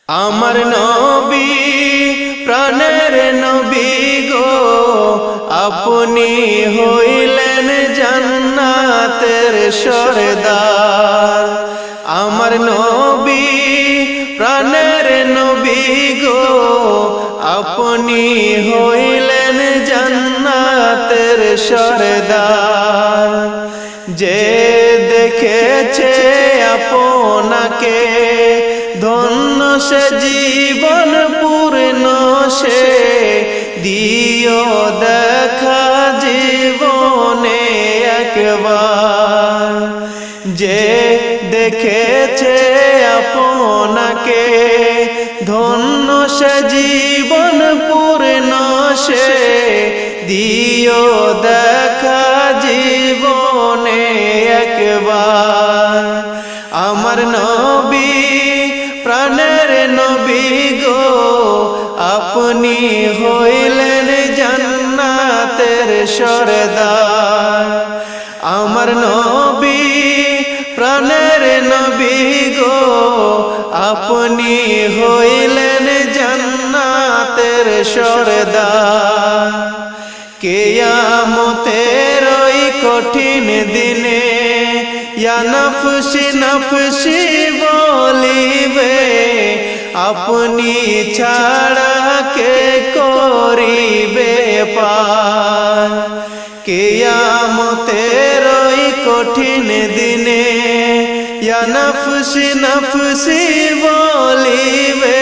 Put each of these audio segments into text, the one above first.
আমার নবী প্রাণের নবী গো, আপনি হইলেন জান্নাতের সরদার। আমার নবী প্রাণের নবী গো, আপনি হইলেন জান্নাতের সরদার। যে দেখেছে আপনাকে ধন্য সে জীবন পূর্ণ সে, দিও দেখা জীবনে একবার। যে দেখেছে আপনাকে ধন্য সে জীবন পূর্ণ সে, দিও দেখা জীবনে একবার। আমার নবী প্রাণের নবী গো, আপনি হইলেন জান্নাতের সরদার। আমার নবী প্রাণের নবী গো, আপনি হইলেন জান্নাতের সরদার। কিয়ামতের ওই কঠিন দিনে ইয়া নফসি নফসি বলিবে, আপনি ছাড়া কে করিবে পার। কিয়ামতের ওই কঠিন দিনে ইয়া নফসি নফসি বলিবে,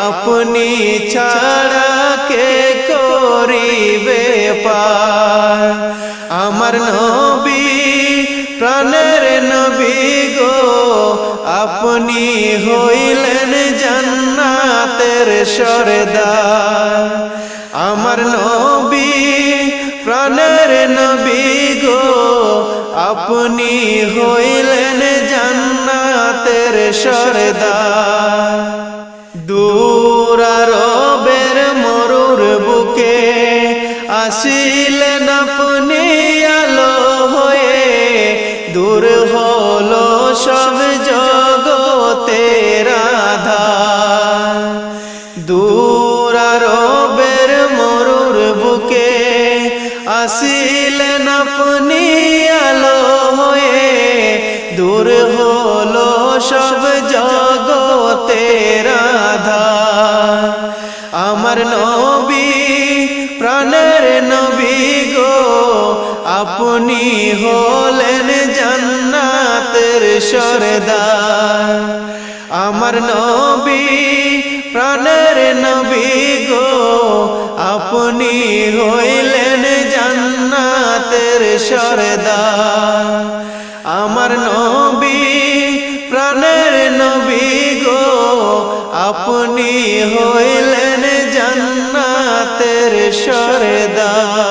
আপনি ছাড়া কে করিবে পার। আমার নবী প্রাণের নবী গো, আপনি হইলেন জান্নাতের সরদার। আমার নবী প্রাণের নবী গো, আপনি হইলেন জান্নাতের সরদার। দূর আরবের মরুর বুকে আসিলেন আপনি আলো হয়ে, দূর হলো সব জগতের আধার। দূর আরবের মরুর বুকে আসিলেন আপনি আলো হয়ে, দূর হলো সব জগতের আধার। আমার নবী প্রাণের নবী গো, আপনি হলেন জান্নাতের সরদার। আমার নবী প্রাণের নবী গো, আপনি হইলেন জান্নাতের সরদার। আমার নবী প্রাণের নবী গো, আপনি হইলেন জান্নাতের সরদার।